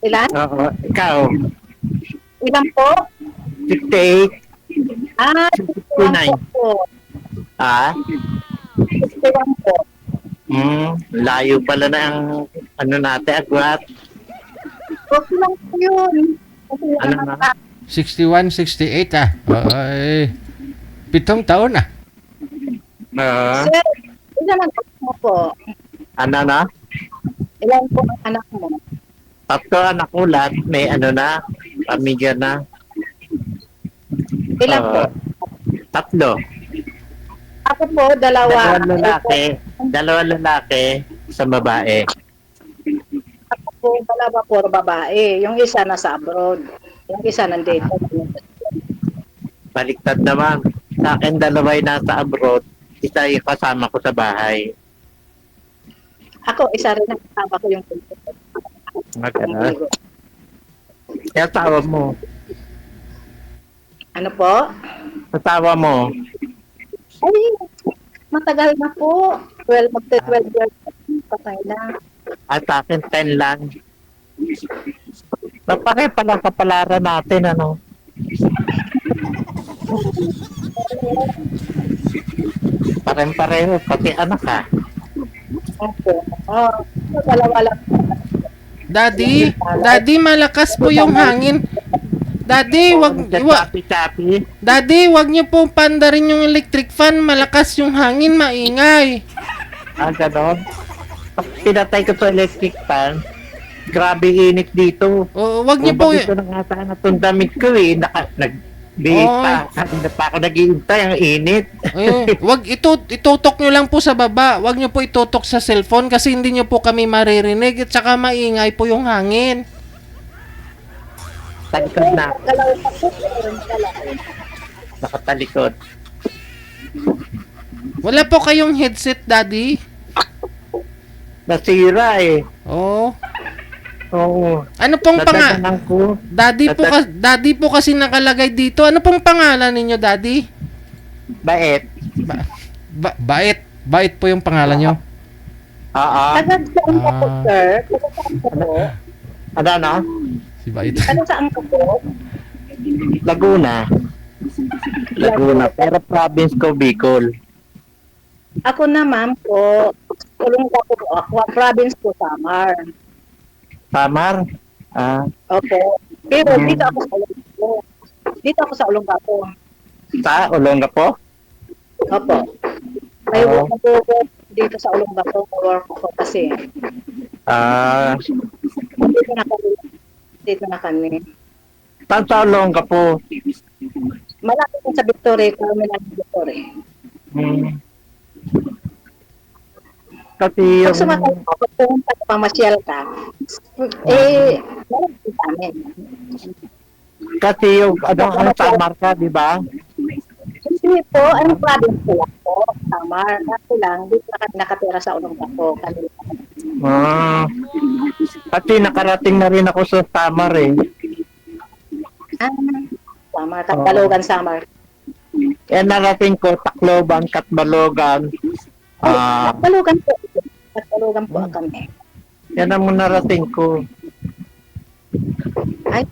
Ilan? Oo, ikaw. Ilan po? 68, Ah, 61 69. po. Ah? 61 po. Layo pala na ang ano natin, agwat. Okay lang po yun. Kasi Ano anak na? ka. 61, 68 ah. Ay, 7 taon ah. Ah, Sir, ilan ang anak mo po? ano na? Ilan po ang anak mo? Tatlo anak ko lahat, may ano na, pamilya na. Ilan po? Tatlo. Ako po, dalawa. Dalawang lalaki, isang babae. Ako po, dalawa po babae. Yung isa nasa abroad. Yung isa nandito. Baliktad naman. Sa akin, dalawa yung nasa abroad, isa yung kasama ko sa bahay. Ako, isa rin ang kasama ko yung Magana. Kaya asawa mo. Ano po? Asawa mo. Ay, matagal na po. 12 years. Patay na. At sa akin, 10 lang. Napare pala kapalaran natin, ano? Pare-pareho, pati anak ha. Okay. Oh, dalawa lang. Daddy, malakas po yung hangin. Daddy, Chapi-chapi. Daddy, wag niyo pong pandarin yung electric fan. Malakas yung hangin, maingay. Ganon. Pag pinatay ko sa electric fan, grabe init dito. Oo, wag niyo po. Dito na nga sana itong damit ko eh. Nag-bihis pa. Hindi pa ako nag-iintay. Ang init. Wag itutok nyo lang po sa baba. Wag nyo po itutok sa cellphone kasi hindi nyo po kami maririnig at saka maingay po yung hangin. Talikod na. Dalawa pa po. Nakatalikod. Wala po kayong headset, Daddy? Nasira eh. Oo. Oo. Ano pong Nadadanan ko. Daddy po kasi nakalagay dito. Ano pong pangalan ninyo, Daddy? Bait. Bait. Bait po yung pangalan nyo. Oo. Taga-saan ka po, sir? Taga-saan ka po? Ano? Si Bait. Taga-saan ka po? Laguna. Pero province ko, Bicol. Ako naman po, Olongga po ako. Province po, Samar. Samar? Ah. Opo. Pero dito ako sa Olongga. Dito ako sa Olongga po. Sa Olongapo? Opo. May work na po dito sa Olongga po. Work ko kasi. Ah. Dito na kami. Saan sa Olongapo? Malapit po sa Victoria. Kami lang Victoria. Kasi Pag yung... sumakay ko, pag pumunta ka, pamasyal ka, malapit sa amin. Kasi yung... Ano, Samar ka, di ba? Hindi po, ang province ko lang po, Samar. Kasi lang, dito na kami nakatira sa Olongga po. Ah. Kasi nakarating na rin ako sa Samar eh. Samar, Katbalogan, Samar. Narating ko, Tacloban, Katbalogan. Katbalogan po. Katbalogan po kami. Yan ang narating ko. Ay,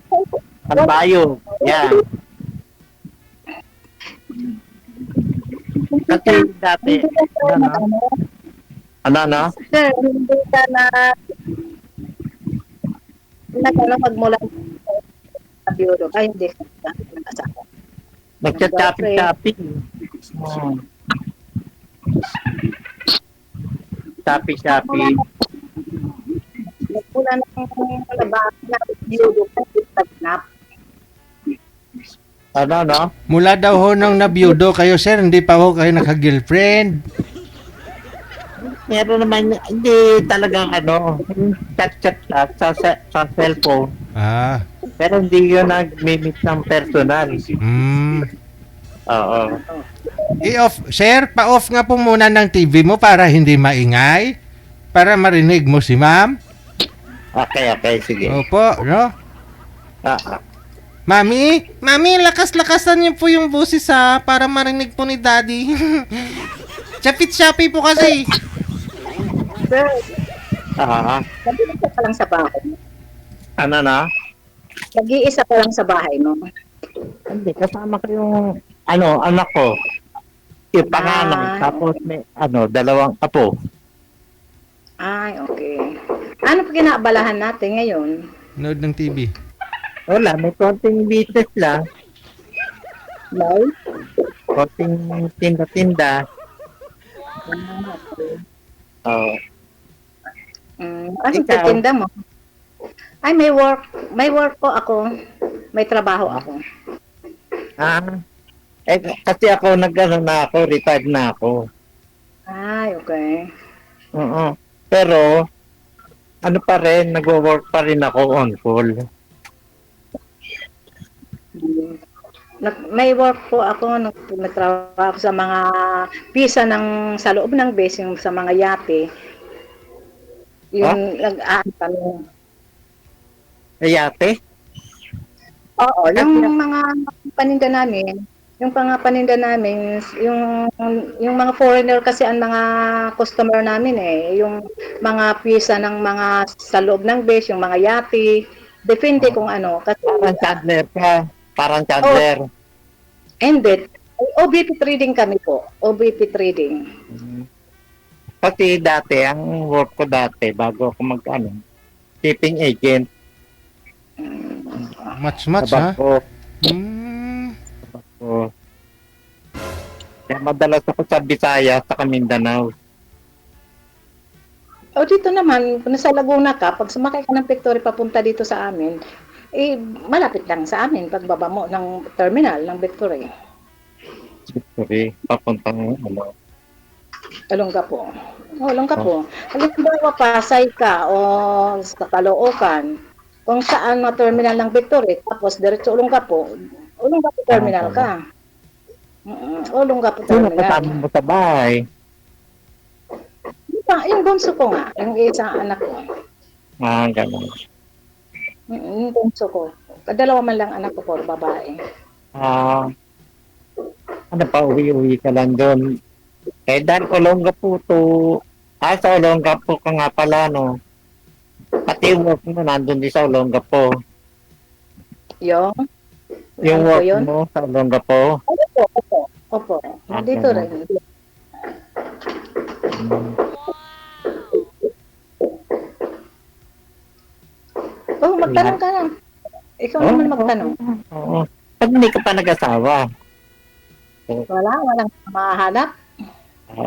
Albayo. Yan. Kasi dati, ano? Sir, hindi ka na magmula sa bureau. Ay, hindi ka nag-asawa. Nagcha-choppy-choppy. Choppy-choppy. Nagmula na ng labas na bureau kasi nag-snap. Ano? Mula daw ho nung nabiyudo kayo, sir, hindi pa ho kayo naka-girlfriend. Meron naman, hindi talagang chat-chat sa cellphone. Ah. Pero hindi yun nag-meet ng personal. Oo. I-off, sir, pa-off nga po muna ng TV mo para hindi maingay. Para marinig mo si ma'am. Okay, sige. Opo, no? Mami, lakas-lakasan niyo po yung boses para marinig po ni Daddy. Chapit-chapi po kasi. Sir, nandito ka lang sa bahay. Ano na? Nag-iisa ka lang sa bahay mo. Hindi, kasama ko yung, anak ko. Yung panganay, Ah. tapos may, dalawang apo. Ay, okay. Ano pa kinaabalahan natin ngayon? Nood ng TV. Wala, may konting business lang. No? Konting tinda-tinda. Oh, Ano Ikaw? titinda mo? Ay, may work po ako. May trabaho ako. kasi ako na ako, retired na ako. Ay, okay. Oo. Pero, ano pa rin, nag-work pa rin ako on call. May work po ako, nagtrabaho sa mga pisa sa loob ng base, yung sa mga yate. Yung kami. Yate? Oo, yung mga paninda namin, yung mga foreigner kasi ang mga customer namin yung mga pisa ng mga sa loob ng base, yung mga yate, depende kung ano. Kasi, Parang Chandler ka. Parang Chandler. and then, OBP trading kami po, OBP trading. Kasi dati, ang work ko dati, bago ako shipping agent. Match, Sa ha? bangko. Hmm. So, kaya madalas ako sa Visayas, sa Mindanao. O dito naman, kung nasa Laguna ka, pag sumakay ka ng Victory papunta dito sa amin, malapit lang sa amin pagbaba mo ng terminal ng Victory. Victory, papuntang Olongapo. Olongapo. Halimbawa, Pasay ka o sa Caloocan, kung saan na terminal ng Victory, tapos diretso Olongapo terminal ka. Olongapo Sino terminal. kasama mo sa bahay? Yung bunso ko nga, yung isang anak ko. Ganun. Yung bunso ko. Dalawa man lang anak ko po, babae. Uwi-uwi ka lang doon. Dahil Olongapo to, sa Olongapo ka nga pala, no? Pati yung work mo nandun din sa Olongapo. Yung Yung ano po work yun? mo sa Olongapo. Opo. Dito ganun. rin. Magtanong ka lang. Ikaw naman magtanong. Oo. Pag hindi ka pa nag-asawa, Walang mahanap.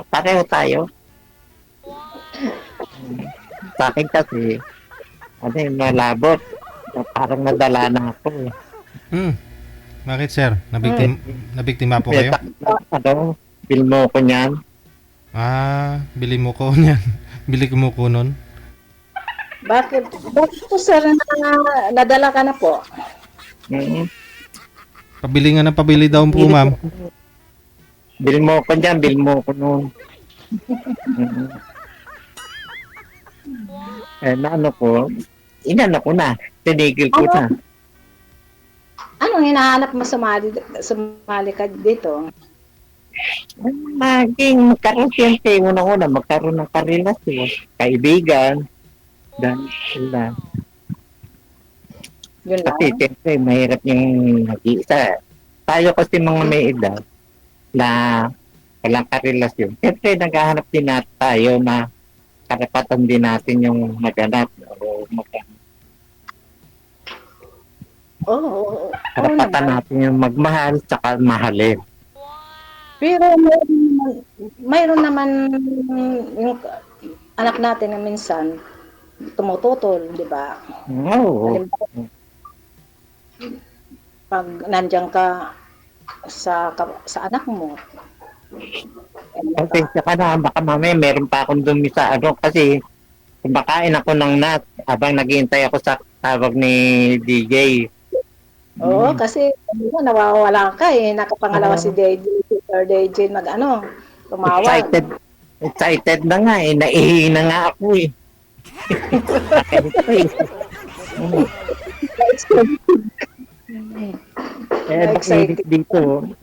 pareho tayo. Sa akin kasi, malabot. Parang nadala na ako. Bakit, sir? Nabiktima po kayo? Bill mo ko niyan. Bili mo ko niyan. Bili mo ko nun. Bakit po sir nadala ka na po? Pabili nga ng pabili daw po, ma'am. Bill mo ko niyan, bill mo ko nun. Inano ko na. Tinigil ko na. Anong hinahanap mo sumali ka dito? Maging magkaroon siyempre, unang-una, magkaroon ng karelasyon, kaibigan, dan sila. Yun lang. Kasi siyempre, mahirap yung nag-iisa. Tayo kasi mga may edad na walang karelasyon. Siyempre, naghahanap din natin tayo na karapatan din natin yung maghanap o Oo. karapatan natin yung magmahal tsaka mahalin. Pero mayroon naman yung anak natin na minsan tumututol, di ba? Oo. Pag nandiyan ka sa anak mo. Kasi saka na, baka mamaya meron pa akong dumi sa kasi kumakain ako ng nut habang naghihintay ako sa tawag ni DJ. Oo, kasi nawawala ka nakapangalawa si DJ, Sir DJ tumawag. Excited na nga naihi na nga ako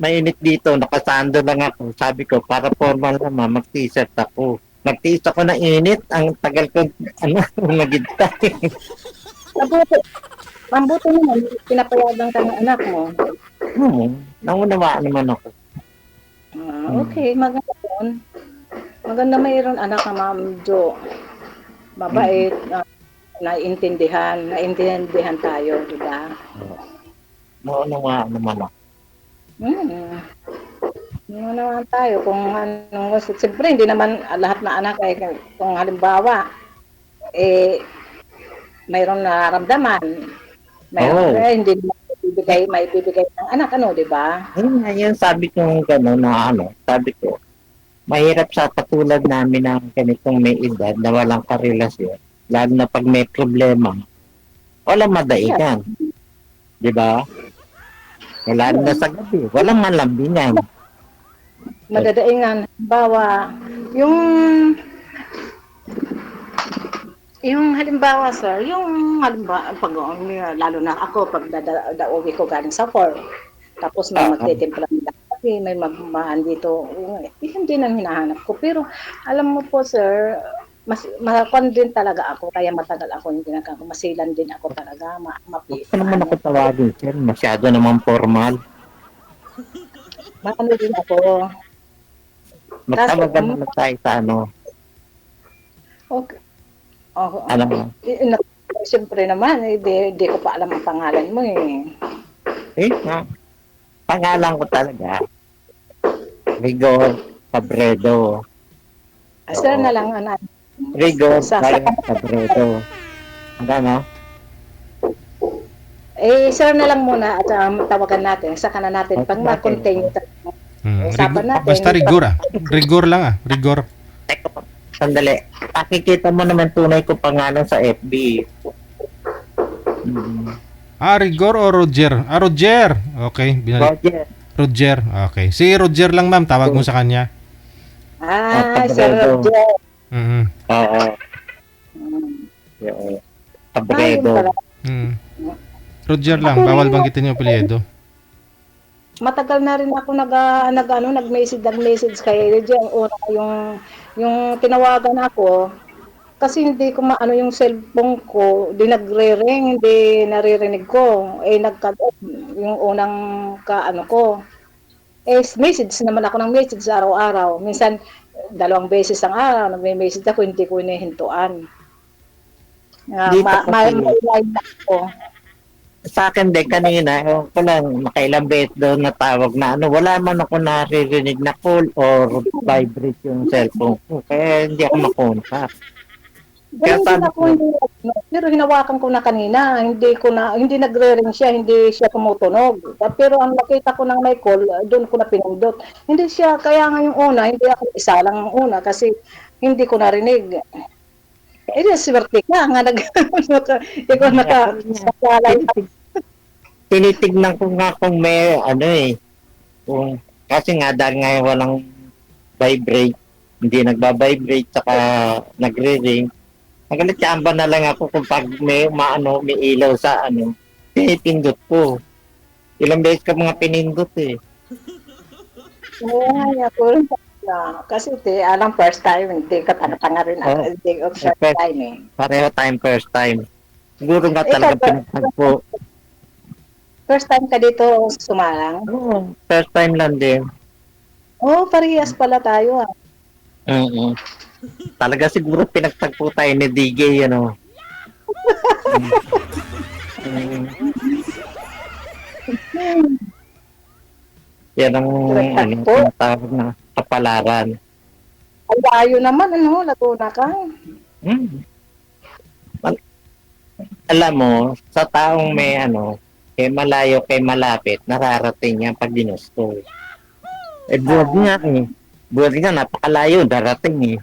mainit dito, nakasando lang ako. Sabi ko, para formal naman, mag-t-shirt ako. Nag-t-shirt ako na init, ang tagal ko, naghintay. mabuti. Mabuti naman, pinapayagan ka ng anak mo. Naunawaan naman ako. Okay, maganda yun. Maganda mayroon anak na medyo mabait, naiintindihan tayo, di ba? Naunawaan naman ako. Ano naman tayo kung anong gusto. Siyempre, hindi naman lahat na anak ay kung halimbawa, mayroong nararamdaman. Mayroon hindi may bibigay ng anak, di ba? Ngayon, sabi ko gano'n na sabi ko, mahirap sa katulad namin ng ganitong may edad na walang karelasyon, lalo na pag may problema, walang madaigan. Di ba? Wala na sa gabi, walang malambingan. Madadaingan, bawa, yung halimbawa, sir, pag, lalo na ako, pag uwi ko galing sa work, tapos may magtitimpla ng kape, may magmahan dito, hindi nang hinahanap ko. Pero, alam mo po, sir, makakon din talaga ako, kaya matagal ako hindi masilan din ako talaga, Ano naman ako tawagin, sir? Masyado naman formal. Maano din ako. Magtawagan naman tayo sa Okay. Oh, alam mo? Siyempre naman, di ko pa alam ang pangalan mo eh. Pangalan ko talaga. Rigor Cabredo. Sir na lang, anak. Rigor Cabredo. Ano? Sir na lang muna at tawagan natin. Saka na natin pag ma-continue. Usapan natin. Basta rigor Rigor lang Rigor. Teka, sandali. Pakikita mo naman tunay ko pangalan sa FB. Rigor o Roger? Roger. Okay. Roger. Okay. Si Roger lang, ma'am. Tawag mo sa kanya. Sir Roger. Oo. Cabredo. Roger lang. Bawal banggitin yung apelyido. Matagal na rin ako nag-message kay Roger. Yung tinawagan ako, kasi hindi ko maano yung cellphone ko, di nagre-ring, hindi naririnig ko. Nagka-off yung unang ko. Message naman ako ng message araw-araw. Minsan, 2 beses ang araw, nagme-message ako, hindi ko inihintuan. May ako. Sa akin din kanina, ko lang makailang beses doon natawag na wala man ako naririnig na call or vibrate yung cellphone ko. Kaya hindi ako makontak. Pero hinawakan ko na kanina, hindi nagre-ring siya, hindi siya tumutunog. Pero ang nakita ko ng may call, doon ko na pinindot. Hindi siya, kaya nga yung una, hindi ako isa lang ang una kasi hindi ko narinig. Swerte ka nga tinitignan ko nga kung may kasi nga dahil nga walang vibrate, hindi nagba-vibrate saka nagre-ring. Nagalit-chamba na lang ako kung pag may ilaw sa pinipindot ko. Ilang beses ka mga pinindot eh. Kasi alam first time, hindi ka tanga rin ako. First time eh. Pareho time first time. Siguro nga talaga pinagtagpo. First time ka dito sumalang? Oo, first time lang din. Parehas pala tayo Talaga siguro pinagtagpo tayo ni DJ, Yan ang tawag na kapalaran. Ang layo naman, Laguna ka. Alam mo, sa taong may kay malayo, kay malapit, nararating niya pag ginusto. Buwag nga, napakalayo, darating eh.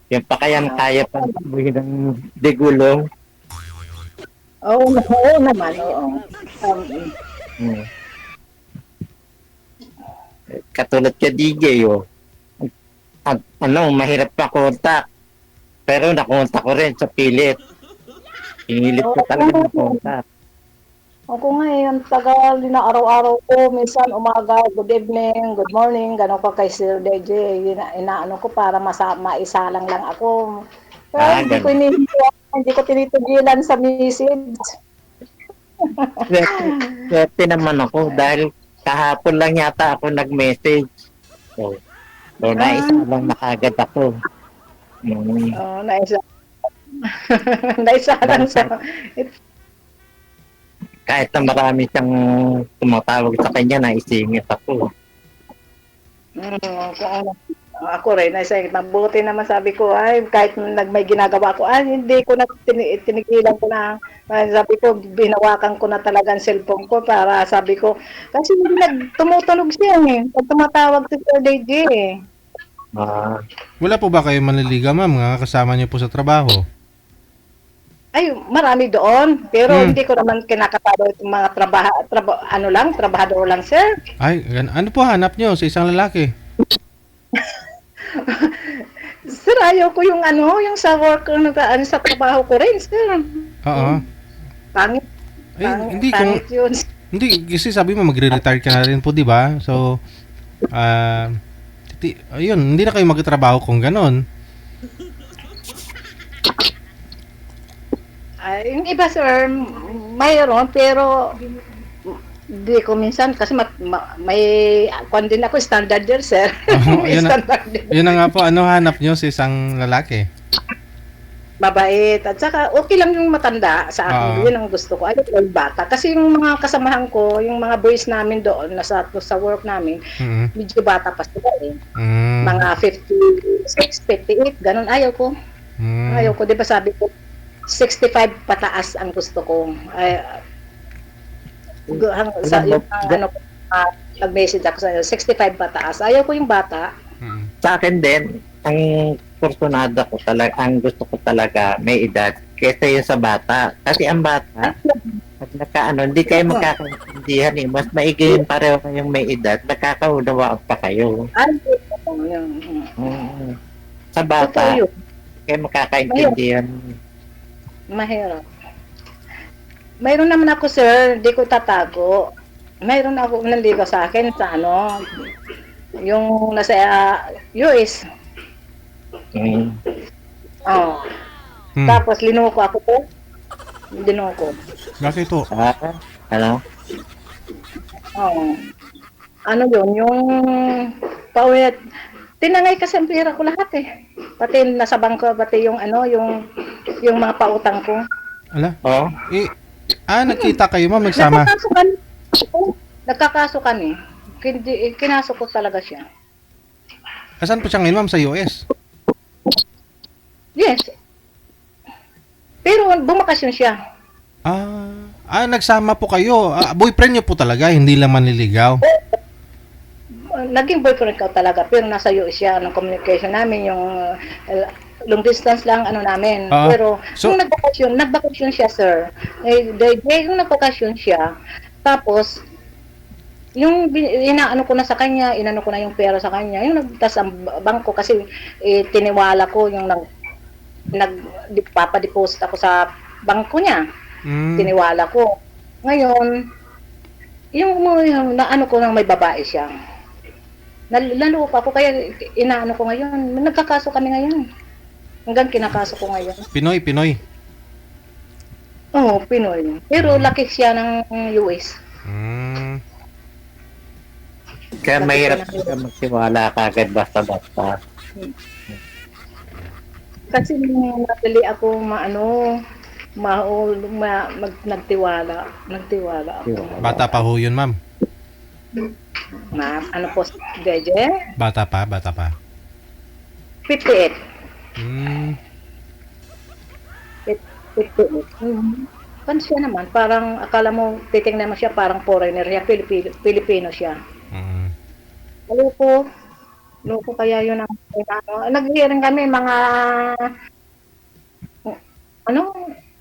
Yan pa kaya pa ng digulong. Oo naman, oo. Katulad ka DJ, mahirap pa kontak. Pero nakontak ko rin sa pilit. Pinilit ko talaga makontak. Ako ngayon, tagal din na araw-araw ko, minsan umaga, good evening, good morning, gano'n ko kay Sir DJ, inaano ko para maisalang lang ako. Pero hindi ko inihinto hindi ko tinitigilan sa message. Swerte naman ako dahil kahapon lang yata ako nag-message. So naisa lang na kagad ako. Oh, naisa. Naisa lang sa... Kahit na marami siyang tumatawag sa kanya, naisingit ako. Kung ano. Ako rin, mabuti naman sabi ko, ay, kahit may ginagawa ko, ay, hindi ko na tinigilan ko na, sabi ko, binawakan ko na talaga ang cellphone ko para sabi ko, kasi tumutunog siya eh, pag tumatawag si Sir DJ eh. Wala po ba kayo manliligaw, ma'am? Nga kasama niyo po sa trabaho? Ay, marami doon, pero hindi ko naman kinakatalo itong mga trabahador lang, sir. Ay, ano po hanap niyo sa isang lalaki? Sir, ayaw ko yung yung sa work, sa trabaho ko rin, sir. Oo. Pangit. Ay, hindi Pangit yun. Hindi, kasi sabi mo magre-retire ka na rin po, di ba? So, ayun, hindi na kayo magtrabaho kung ganon. Ay, yung iba, sir, mayroon, pero hindi ko minsan, kasi may kwan din ako, standard year, sir. Yun, Standard year. yun na nga po, ano hanap nyo sa isang lalaki? Mabait. At saka, okay lang yung matanda sa akin. Yun ang gusto ko. Ayaw ko yung bata. Kasi yung mga kasamahan ko, yung mga boys namin doon, sa work namin, medyo bata pa sila eh. Mga 56, 58, ganun. Ayaw ko. Ayaw ko. Di ba sabi ko, 65 pataas ang gusto ko. Ay, nag-message ako sa 65 pataas. Ayaw ko yung bata. Sa akin din, ang porsunado ko talaga, ang gusto ko talaga may edad kaysa yung sa bata. Kasi ang bata, pag hindi kayo magkakaintindihan eh. Mas maigi yung pareho kayong may edad, nagkakaunawaan pa kayo. Sa bata, kayo magkakaintindihan. Mahirap. Mayroon naman ako, sir, di ko tatago. Mayroon ako nanligaw sa akin sa yung nasa US. Tapos linuko ako po. Linuko. Bakit to? Ano? Ano yun? Yung pauwi. Tinangay kasi ang pera ko lahat eh. Pati nasa bangko, pati yung yung mga pautang ko. Ala? Nakita kayo, ma'am, nagsama. Nagkakaso kami. Kinaso ko talaga siya. Asan po siya ngayon, ma'am, sa US? Yes. Pero bumakasyon siya. Nagsama po kayo. Boyfriend niyo po talaga, hindi lang manliligaw. Naging boyfriend ko talaga, pero nasa US siya ng communication namin, yung long distance lang namin. Pero nung nagbakasyon siya, sir. Yung nagbakasyon siya, tapos yung inaano ko na sa kanya, inano ko na yung pera sa kanya, yung nagtas ang bangko kasi tiniwala ko yung nagpapadeposit ako sa bangko niya. Tiniwala ko. Ngayon, yung naano ko nang may babae siya. Nalupa ako, kaya inaano ko ngayon. Nagkakaso kami ngayon. Hanggang kinakaso ko ngayon. Pinoy? Oo, Pinoy. Pero laki siya ng US. Kaya mahirap ka magsiwala kagad basta-basta. Kasi natali ako nagtiwala ako. Bata pa ho yun, ma'am. Ano po, Deje? Bata pa. 58. 58. Kan siya naman, parang akala mo, titingnan mo siya parang foreigner siya, Pilipino siya. Loko kaya yun ang nag-hearing kami mga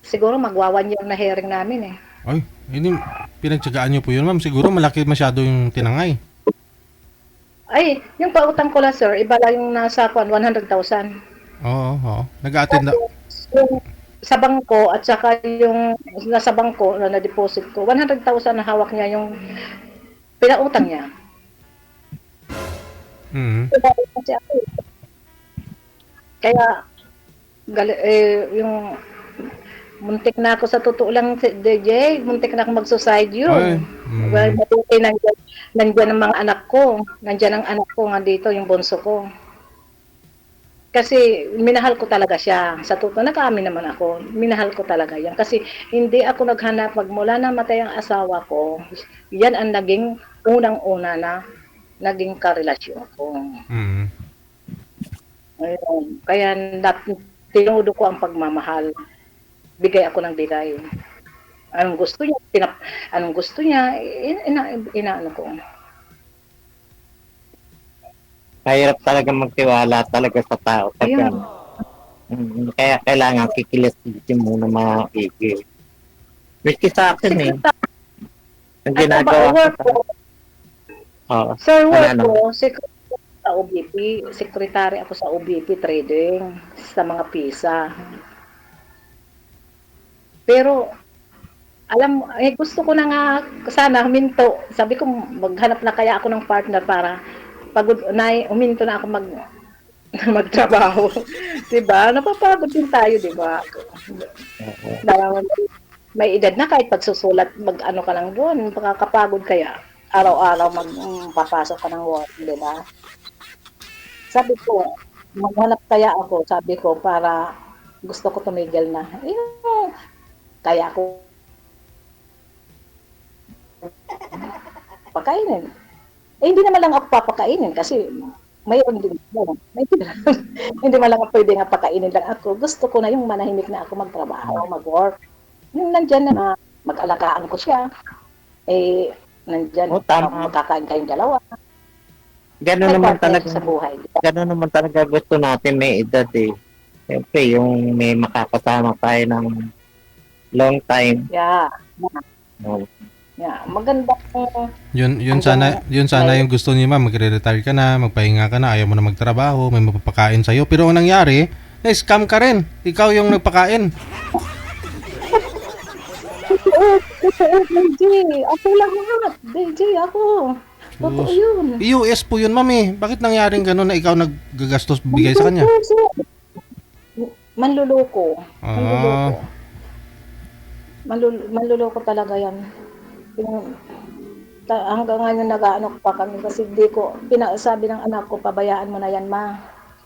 siguro magwa 1 year na hearing namin eh. Ay, hindi pinagtsagaan niyo po yun, ma'am. Siguro malaki masyado yung tinangay. Ay, yung pautang ko lang, sir, iba lang yung nasa 100,000. Oo. Nag-a-attend na. Yung sa bangko at saka yung nasa bangko na deposit ko, 100,000 na hawak niya yung pinautang niya. Kaya yung muntik na ako sa totoo lang, DJ, muntik na ako mag-suicide Ay, yun. Well, mabuti nandyan ang mga anak ko. Nandyan ang anak ko nga dito, yung bunso ko. Kasi minahal ko talaga siya. Sa totoo, nag-aamin naman ako. Minahal ko talaga yan. Kasi hindi ako naghanap, magmula na matay ang asawa ko, yan ang naging unang-una na naging karelasyon ko. mm. Ayun. Kaya tinudo ko ang pagmamahal. Bigay ako ng bigay. Anong gusto niya, anong gusto niya, inaano ko. Mahirap talaga magtiwala talaga sa tao. Ayun. Kaya kailangan kikilis-kilisin muna maigi. Miski sa akin eh. Ang ginagawa ko work ko, sir, work ano? ko, sa OBP, secretary ako sa OBP trading, sa mga PISA. Pero, alam mo, gusto ko na nga, sana huminto. Sabi ko, maghanap na kaya ako ng partner para pagod na, huminto na ako magtrabaho. Diba? Napapagod din tayo, diba? May edad na kahit pagsusulat, mag-ano ka lang doon, makakapagod kaya. Araw-araw magpapasok ka ng work, diba? Sabi ko, maghanap kaya ako, sabi ko, para gusto ko tumigil na. Kaya ako pakainin. Hindi naman lang ako papakainin kasi mayroon din ako. Hindi man lang ako pwede nga pakainin lang ako. Gusto ko na yung manahimik na ako magtrabaho, mag-work. Yung nandyan na mag-alagaan ko siya. Nandyan, tama. magkakain kayong dalawa. Gano'n naman talaga sa buhay. Gano'n naman talaga gusto natin may edad eh. Siyempre, yung may makakasama tayo ng long time. Yeah. No. Yeah, maganda Yun sana yung gusto ni ma'am, magre-retire ka na, magpahinga ka na, ayaw mo na magtrabaho, may mapapakain sa'yo. Pero ang nangyari, na-scam ka rin. Ikaw yung nagpakain. Totoo, DJ. Ako lahat. DJ, ako. Totoo yun. US po yun, ma'am eh. Bakit nangyaring gano'n na ikaw naggagastos bigay sa kanya? Manluloko. Ah. Manluloko talaga yan. Hanggang ngayon nag-aano pa kami kasi sabi ng anak ko, pabayaan mo na yan, ma.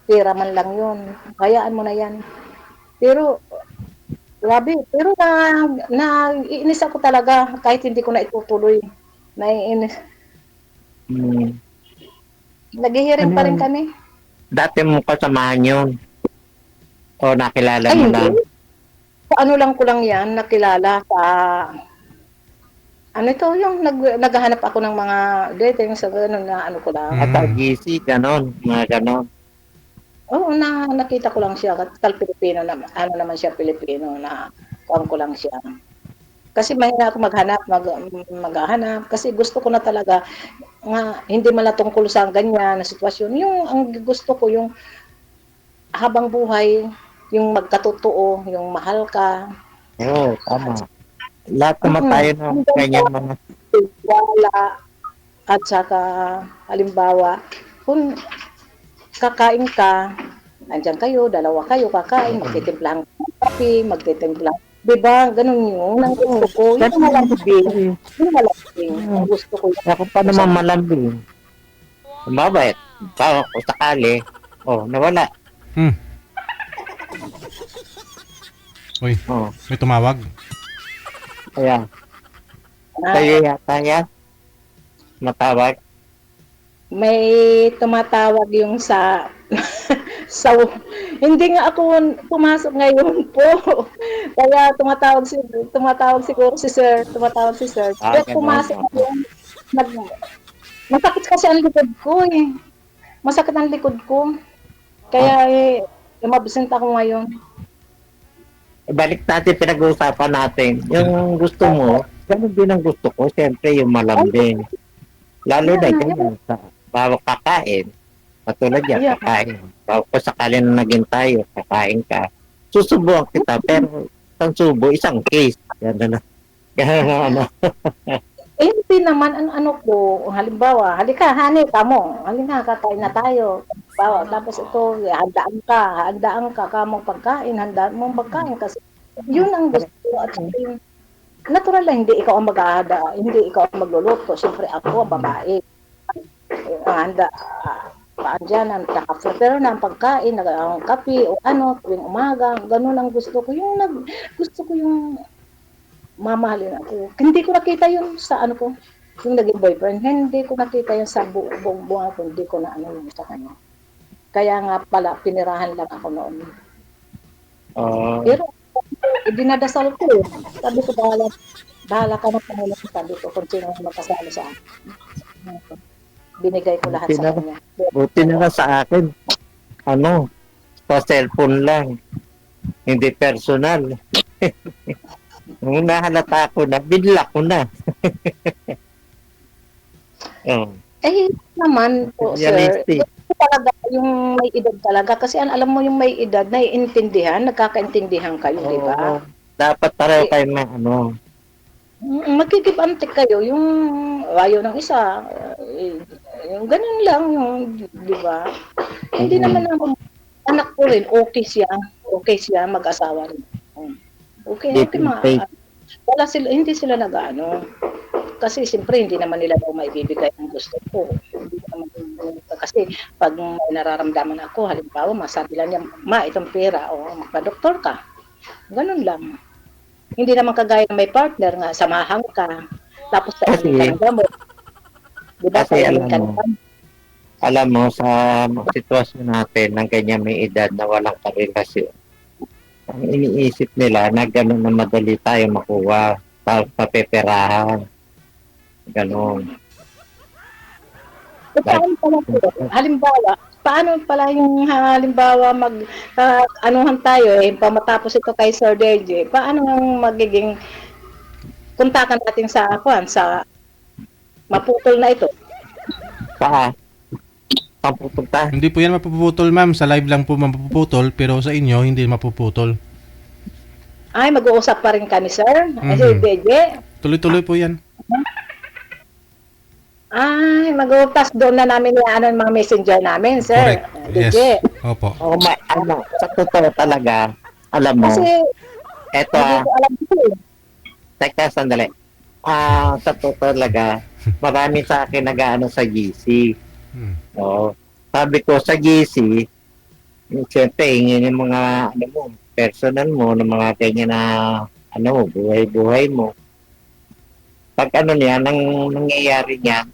Pera man lang yun. Hayaan mo na yan. Pero, grabe. Pero naiinis ako talaga kahit hindi ko na itutuloy. Naiinis. Naghihiring pa rin kami. Dati mo kasamahan yun. O nakilala mo lang. Sa ano lang ko lang yan, nakilala sa ano ito, yung naghahanap ako ng mga dating sa gano'n na ano ko lang. At GC, gano'n. Mga gano'n. Oo, nakita ko lang siya. Pilipino naman, ano naman siya, Pilipino na kuwan ko lang siya. Kasi mahina ako maghahanap. Kasi gusto ko na talaga nga, hindi man tungkol sa ganyan na sitwasyon. Ang gusto ko, yung habang buhay, yung magkatotoo, yung mahal ka. Oo, tama. Lahat naman tayo ng ganyan mga wala. At saka, halimbawa, kung kakain ka, andyan kayo, dalawa kayo kakain, magtitimplahan ng kape, magtitimplahan. Diba? Ganun yun. Ang gusto ko. Yung malambing. Yung malambing. Ang gusto ko. ako pa naman malambing. Mabait. Kung sakali, nawala. Uy, Oh, may tumawag. ayan. Sa'yo yata yan. Matawag. May tumatawag yung sa hindi nga ako pumasok ngayon po. Kaya tumatawag siguro si Sir. Kaya pumasok ako. Masakit kasi ang likod ko eh. Masakit ang likod ko. Kaya mabsent ako ngayon. Balik natin pinag-uusapan natin. Yung gusto mo, ganun din ang gusto ko. Siyempre yung malambing. Lalo na ganyan sa bawat kakain. Patulad yan, kakain. Bawat kung sakali na naging tayo, kakain ka. Susubuan kita, pero isang subo, isang case. Yan na. Ano. Hindi naman, ano ko, halimbawa, halika, honey, kamo. Halika, kakain na tayo. Tapos ito, handaan ka, kamong pagkain, handaan mong pagkain. Kasi Yun ang gusto ko at saka yung natural lang hindi ikaw ang mag-aada, hindi ikaw ang magluluto. Siyempre ako, babae. Handa, paandyan, ang naka-prepare na ang pagkain, ang kape o ano, tuwing umaga, ganun ang gusto ko. Gusto ko yung mamahalin ako. Hindi ko nakita yun sa ano ko, yung naging boyfriend. Hindi ko nakita yun sa buong buwan ko, hindi ko na ano yun sa kanya. Kaya nga pala, pinirahan lang ako noon. Oh, Pero, dinadasal ko eh. Sabi ko, bahala ka na Panginoon. Sabi ko, kung sino ang magkasama sa akin. Binigay ko lahat buti sa na, kanya. buti na nga sa akin. Ano, sa cellphone lang. Hindi personal. Nung nahalata ko na, binla ko na. Oh, Eh, naman po, sir, realistic. gusto ko talaga yung may edad talaga. Kasi alam mo yung may edad, naiintindihan, nagkakaintindihan kayo, di ba? Oo, dapat pareho kayo na ano. Magkikip antik kayo, yung ayaw ng isa, yung ganun lang, yung, di ba? Hindi naman ang anak ko rin, okay siya, mag-asawa rin. Okay, Give and take. wala sila, hindi sila nag-ano. Kasi siyempre hindi naman nila daw maibibigay ang gusto ko. Hindi naman, kasi pag may nararamdaman ako, halimbawa, masabi lang niya, ma, itong pera, o magpa-doktor ka. Ganun lang. Hindi naman kagaya ng may partner nga, samahan ka, tapos Kasi- paingin ka ng gamot. Di ba? kasi Paingin ka alam ng mo, gamot. Alam mo, sa sitwasyon natin ng ganyan may edad na walang karelasyon, ang iniisip nila na gano'n na madali tayo makuha, tapos papeperahan. Gano'n. So, paano pala po? Paano pala yung halimbawa anuhan tayo pamatapos ito kay Sir DJ, paano yung magiging kontakan natin sa maputol na ito? Saan? Saan pupunta? Hindi po yan mapuputol, ma'am. Sa live lang po mapuputol, pero sa inyo, hindi mapuputol. Ay, mag-uusap pa rin kami, sir. Sir Mhm. DJ. Tuloy-tuloy po yan. Ay, mag-uupas doon na namin yung mga messenger namin, sir. Correct. Yes. DJ. Opo. Oh, ano, sa totoo talaga, alam mo, Kasi, eto hindi ko alam ito eh. teka, sandali. Sa totoo talaga, marami sa akin nag-ano sa GC. Hmm. Oo. Sabi ko sa GC, siyempre, hingin yung mga, ano mo, personal mo, ng mga ganyan na, ano, buhay-buhay mo. Pag ano niya, nangyayari niya,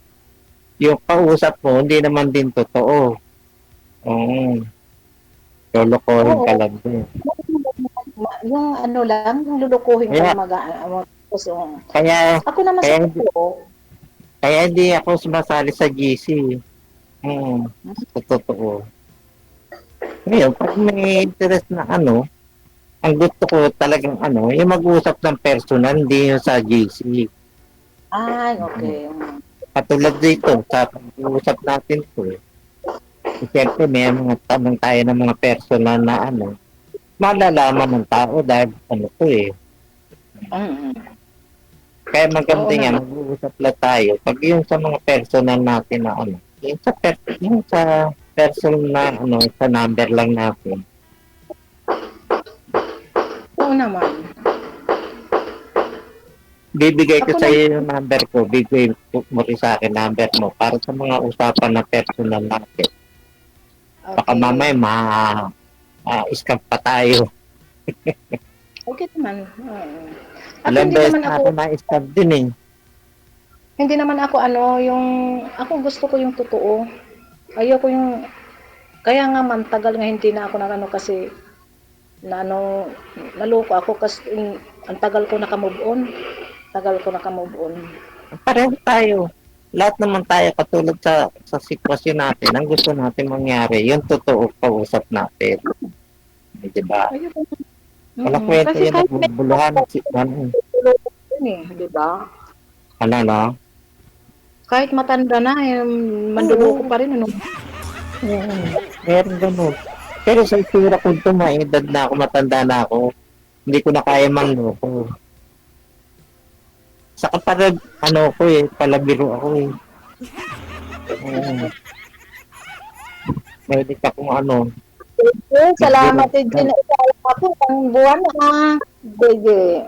yung kausap mo, hindi naman din totoo. Oo. Lolokohin ka Oo. lang din. Yung ano lang, yung lulukuhin ka Kaya- na so, Kaya, ako naman kaya, sa totoo, kaya hindi ako sumasali sa GC. Sa totoo. Ngayon, pag may interest na ano, ang gusto ko talagang ano, yung mag-usap ng personal, hindi yung sa GC. ay, okay. Katulad dito, sa pag-uusap natin po, siyempre may mga tanong tayo ng mga personal na ano, malalaman ng tao dahil ano to eh. Mm. Kaya maganda Oo nga, naman. mag-uusap lang tayo. Pag yung sa mga personal natin na ano, yung sa personal na ano, sa number lang natin. Oo naman. Bibigay ko Ako sa iyo yung number ko, bibigay mo rin sa akin number mo para sa mga usapan na personal natin. Baka Okay. mamaya scam pa tayo. Okay naman. At Alam hindi ba, naman ako na-scam din eh. hindi naman ako ako gusto ko yung totoo. Ayoko yung, kaya nga man, tagal nga hindi na ako nagano kasi, naloko ako kasi ang tagal ko naka-move on. Pareho tayo. Lahat naman tayo katulad sa sitwasyon natin. Ang gusto natin mangyari, yung totoo kausap natin. Di ba? Ayoko. Wala kwento Kasi yan, nagbubuluhan. Di ba? Ano, no? Kahit matanda na, manduloko pa rin. Ano? Meron ganun. Pero sa isura ko ito, may edad na ako, matanda na ako. Hindi ko na kaya manloko. Saka parang, ano ko eh, palabiro ako eh. Pwede ka kung ano. Salamat din na isala ako ang buwan na. Sige.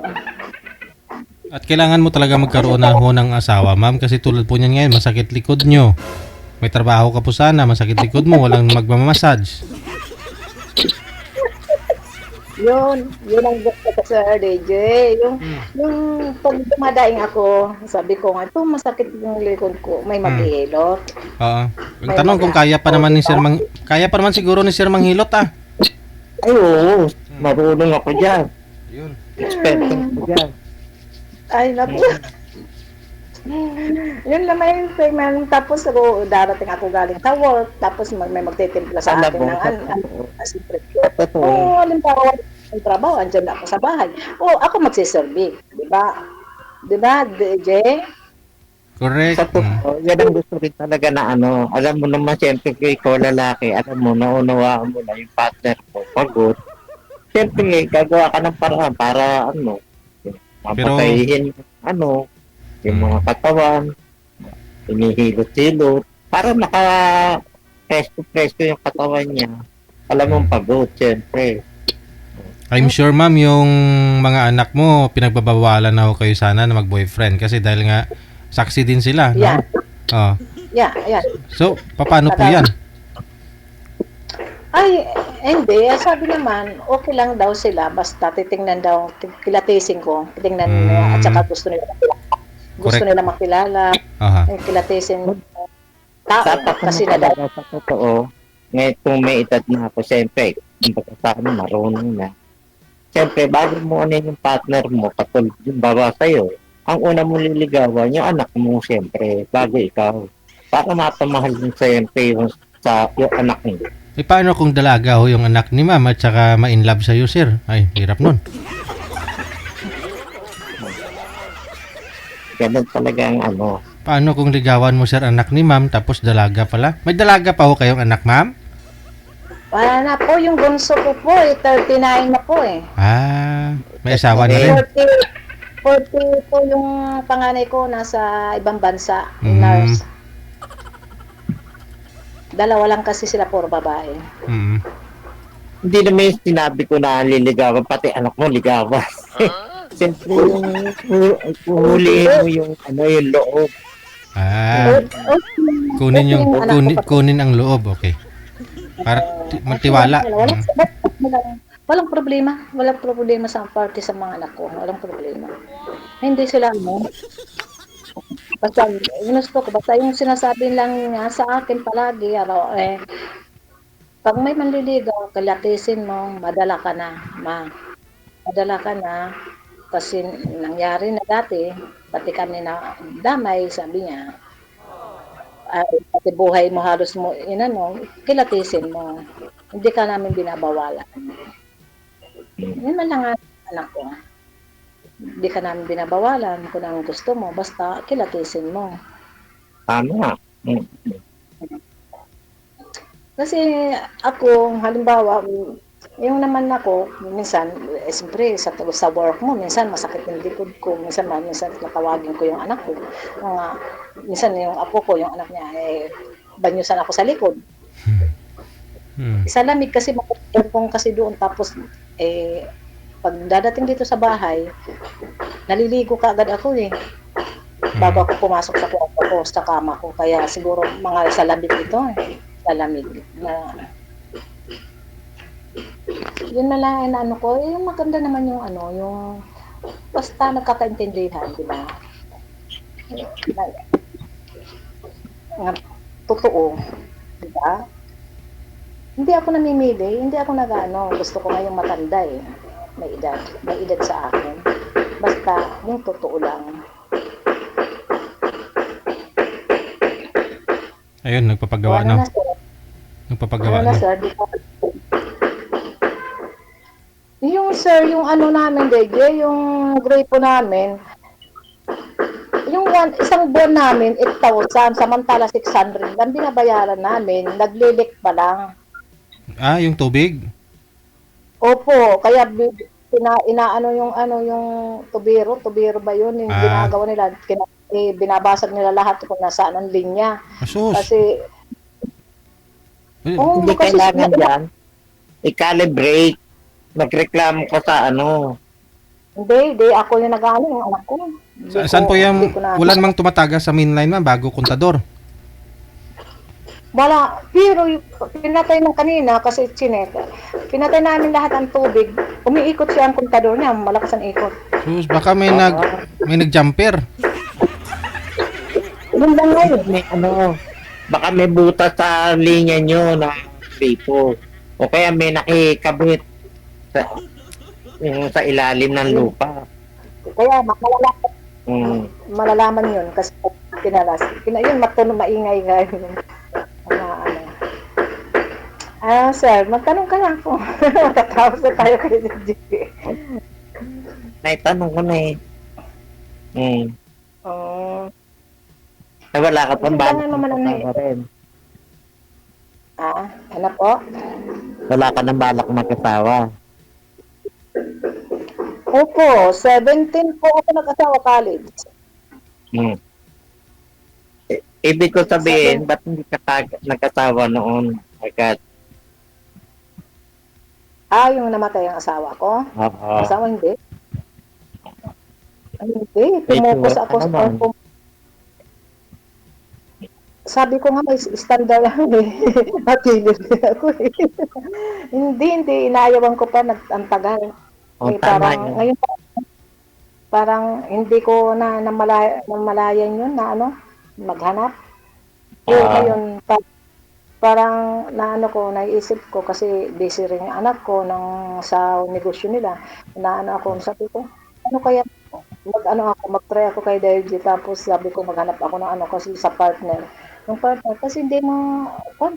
At kailangan mo talaga magkaroon na ho ng asawa, ma'am, kasi tulad po niyan ngayon, masakit likod nyo. May trabaho ka po sana, masakit likod mo, walang magmamassage. Yun ang gusto ko sa DJ. Yung pag dumadaing ako, sabi ko nga, ito masakit yung likod ko, may maghihilot. Oo. Ang tanong kung kaya pa naman ni Sir kaya pa naman siguro ni Sir Manghilot, ah. Ay, oo. Marunong ako dyan. Yun. Expert ako dyan. Ay, naku. Yun lang may payment. Tapos ako, darating ako galing sa work. Tapos may magtitimpla sa Alam akin mo, ng siyempre. totoo. Oo, halimbawa, ang trabaho, andyan na ako sa bahay. O, ako magsiserve. Diba? Diba, DJ? Correct. Sa totoo, yan ang gusto rin talaga na ano. Alam mo naman, siyempre, kung ikaw lalaki, alam mo, naunawaan mo na yung partner mo, pagod. Siyempre, gagawa ka ng paraan para, ano, mapatayin, ano, yung mga katawan, hinihilot-hilot, para naka-presto-presto yung katawan niya. Alam mo, pagod, siyempre. I'm sure, ma'am, yung mga anak mo, pinagbabawalan na ho kayo sana na mag-boyfriend kasi dahil nga saksi din sila, no? Yeah. Oh. Yeah, yeah. So, paano po yan? Ay, hindi. Sabi naman, okay lang daw sila. Basta titingnan daw, kilatisin ko. Titingnan at saka gusto nila makilala. Gusto Correct. nila makilala. Aha. Yung kilatisin tao. Dapat Kasi mo na daw. talaga sa totoo, ngayon kung may edad na ako, siyempre, kung pagkasama marunong na. Siyempre, bago mo ano yung partner mo, katulad yung bawa sa'yo, ang una mo liligawan, yung anak mo, siyempre, bago ikaw. Para mapamahal mo siyempre yung anak mo. Eh, paano kung dalaga ho yung anak ni ma'am at saka ma-inlove sa'yo, sir? Ay, hirap nun. Ganun talaga ang ano. Paano kung ligawan mo, sir, anak ni ma'am tapos dalaga pala? May dalaga pa ho kayong anak, ma'am? Wala na po, yung bunso ko po, 39 na po eh. Ah, may asawa na rin. 40 po yung panganay ko, nasa ibang bansa, Mm. nurse. Dalawa lang kasi sila, puro babae. Mm. Hindi naman yung sinabi ko na liligawan, pati anak mo ligawan. Siyempre yung huhulihin mo yung ano yung loob. Ah, kunin ang loob, okay. Para magtiwala. Walang problema. Walang problema sa party sa mga anak ko. Walang problema. Hindi sila ano. Basta, ginusto ko. Basta yung sinasabi lang niya sa akin palagi, araw, pag may manliligaw, kalatisin mo, madala ka na, ma. Madala ka na. Kasi nangyari na dati, pati kami na damay, sabi niya, pati buhay mo halos mo, kilatisin mo. Hindi ka namin binabawalan. Yan man lang ang anak ko. Hindi ka namin binabawalan kung anong gusto mo, basta kilatisin mo. Tama. Kasi ako, halimbawa, yung naman ako, minsan, siyempre, sa work mo, minsan masakit yung likod ko, minsan natawagin ko yung anak ko. Minsan yung apo ko, yung anak niya, banyusan ako sa likod. Sa lamig kasi makapagpong kasi doon, tapos pag dadating dito sa bahay, naliligo ka agad ako bago ako pumasok sa kwarto ko, sa kama ko. Kaya siguro mga sa lamig ito, sa lamig. Yun na lang ano ko, yung maganda naman yung yung basta nagkakaintindihan, di ba? Totoo, di ba? Hindi ako namimili, hindi ako gusto ko ngayong matanda may edad sa akin. Basta yung totoo lang. Ayun, nagpapagawa na. Nagpapagawa na. Sir, yung sir, yung namin, DJ, yung gripo namin, yung isang buwan namin, 8,000, samantala 600 lang binabayaran namin, naglilik pa lang. Ah, yung tubig? Opo, kaya inaano yung tubiro ba yun, yung ginagawa nila, binabasag nila lahat kung nasaan ang linya. Asus. Kasi, Hindi kasi kailangan dyan. i-calibrate. Nagreklamo ka sa ano. Hindi, ako yung nag-ano, yung anak ko. Saan po Hindi yung ko na- wala namang tumatagas sa mainline ma'am bago kontador? Wala, pero pinatay ng kanina kasi chinek. Pinatay namin lahat ang tubig. Umiikot siya ang kontador niya, malakas ang ikot. Sus, baka may nag-jumper. Yun lang ngayon. May ano, baka may butas sa linya nyo na gripo. O kaya may nakikabit sa ilalim ng lupa. Kaya malalaman, Mm. malalaman yun kasi tinalas. Yun, maingay nga yun. Sir, magtanong ka lang po. Matatapos na tayo kay DJ. Naitanong ko na eh. Wala ka pang Kasi balak tangan naman ang magkasama rin. Ano po? Wala ka ng balak magkasawa. Opo, 17 po ako nag-asawa college. Ibig ko sabihin, ba't hindi ka nagkasawa noon? Agad. Yung namatay ang asawa ko. Oo. Asawa hindi. Hindi, tumupos ako sa naman. Sabi ko nga may standard lang eh. Matilid ako eh. Hindi. Inaayawan ko pa ang tagal. O, Parang, tama yun. ngayon parang hindi ko namalayan yun na maghanap. Pero ngayon, parang naisip ko kasi busy rin yung anak ko sa negosyo nila. Sabi ko, ano kaya, mag-try ako kay David, tapos sabi ko maghanap ako ng kasi sa partner. Yung partner, kasi hindi mo,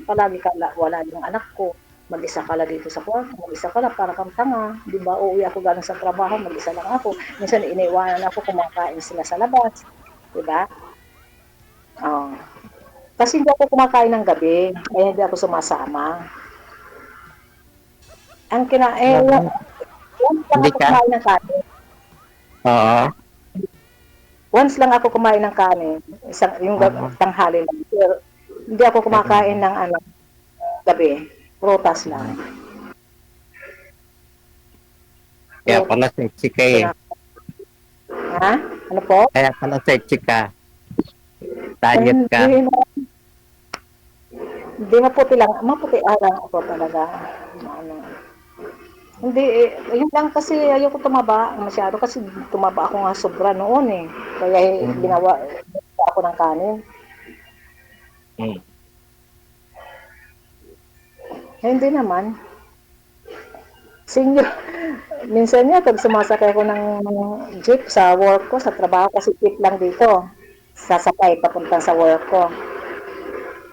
palagi wala yung anak ko. Mag-isa ka lang dito sa kwarto, mag-isa ka lang, para kang tanga. Di ba, uuwi ako galing sa trabaho, mag-isa lang ako. Minsan, iniiwanan ako, kumakain sila sa labas. Di ba? Kasi hindi ako kumakain ng gabi, kaya hindi ako sumasama. Once lang Hindi ako ka? kumain ng kanin. Oo. Once lang ako kumain ng kanin, yung tanghali lang. Pero, hindi ako kumakain ng gabi. Prutas lang. Kaya pala sexy ka eh. Ha? Ano po? Kaya pala sexy ka. Diet ka. Hindi maputi lang. Maputi lang ako talaga. Hindi, yun lang kasi ayoko tumaba masyado kasi tumaba ako nga sobra noon eh. Kaya ginawa ako ng kanin. Hindi naman. Senior, minsan nga pag sumasakay ako ng jeep sa work ko, sa trabaho, kasi jeep lang dito. Sasakay papunta sa work ko.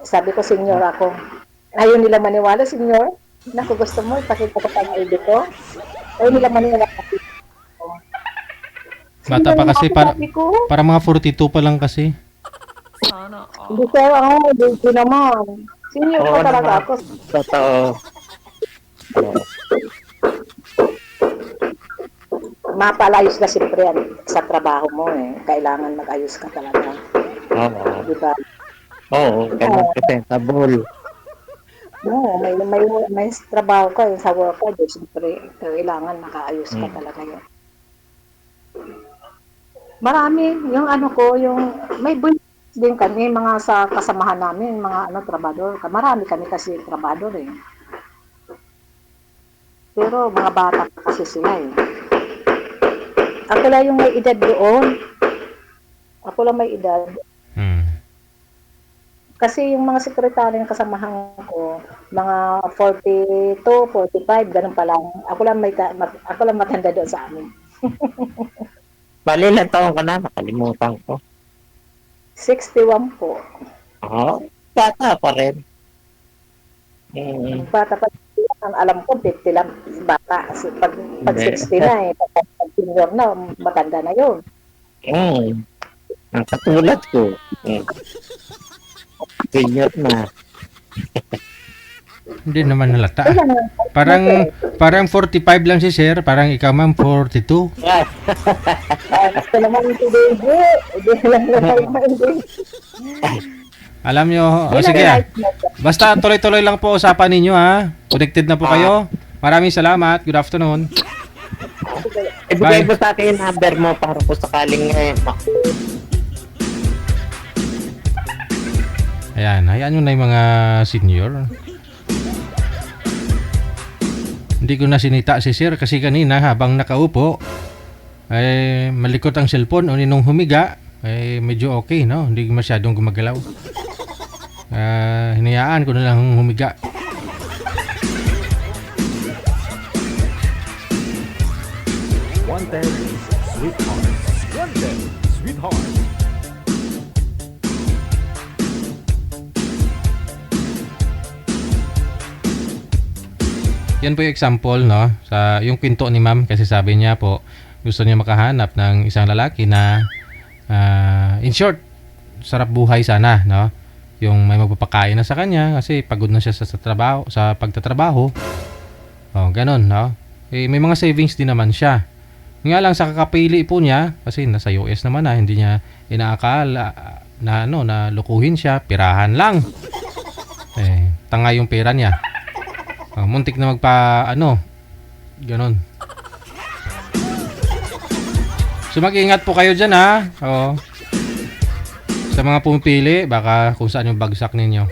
Sabi ko, senior ako. Ayaw nila maniwala, senior. Naku, gusto mo, ipakita ko pang ID ko. Ayaw nila maniwala. Bata pa kasi, para mga 42 pa lang kasi. Hindi sir, hindi naman. Senior ko talaga ako. Totoo. Mapalayos na siyempre sa trabaho mo eh. Kailangan mag-ayos ka talaga. Oo. Diba? Oo, ganun presentable. No, may trabaho ka sa work ka, siyempre kailangan makaayos ka talaga yun. Marami, yung may business din kami, mga sa kasamahan namin, mga trabador. Marami kami kasi trabador eh. Pero mga bata kasi sila eh. Ako lang yung may edad doon. Ako lang may edad. Kasi yung mga sekretary ng kasamahan ko, mga 42, 45, ganun pa lang. Ako lang matanda doon sa amin. Bali, ilang taon ka na? Nakalimutan ko. 61 po. Oo. Bata pa rin. Bata pa, ang alam ko, 50 lang bata. Pag 60 na eh, pag senior na, matanda na yun. Ang katulad ko. Senior na. Hindi naman halata. Parang 45 lang si sir, parang ikaw ma'am 42. Gusto naman ito, David. Hindi lang naman. Alam nyo, sige. Basta tuloy-tuloy lang po usapan ninyo ha. Connected na po kayo. Maraming salamat. Good afternoon. Ibigay Bye. mo sa akin yung number mo para po sakaling Ayan, hayaan nyo na yung mga senior. Hindi ko na sinita si sir kasi kanina habang nakaupo, ay malikot ang cellphone o ninong humiga, ay medyo okay, no? Hindi masyadong gumagalaw. Hinayaan ko na lang humiga. Wanted, sweetheart. Wanted, sweetheart. Yan po yung example, no? Sa yung kwento ni ma'am kasi sabi niya po gusto niya makahanap ng isang lalaki na in short, sarap buhay sana, no? Yung may magpapakain na sa kanya kasi pagod na siya sa trabaho, sa pagtatrabaho. Oh, ganun, no? Eh, may mga savings din naman siya. Nga lang sa kakapili po niya kasi nasa US naman na hindi niya inaakala na na lukuhin siya, pirahan lang. Eh, tanga yung pera niya. Muntik na ganon. So mag-ingat po kayo dyan, ha. Sa mga pumipili, baka kung saan yung bagsak ninyo.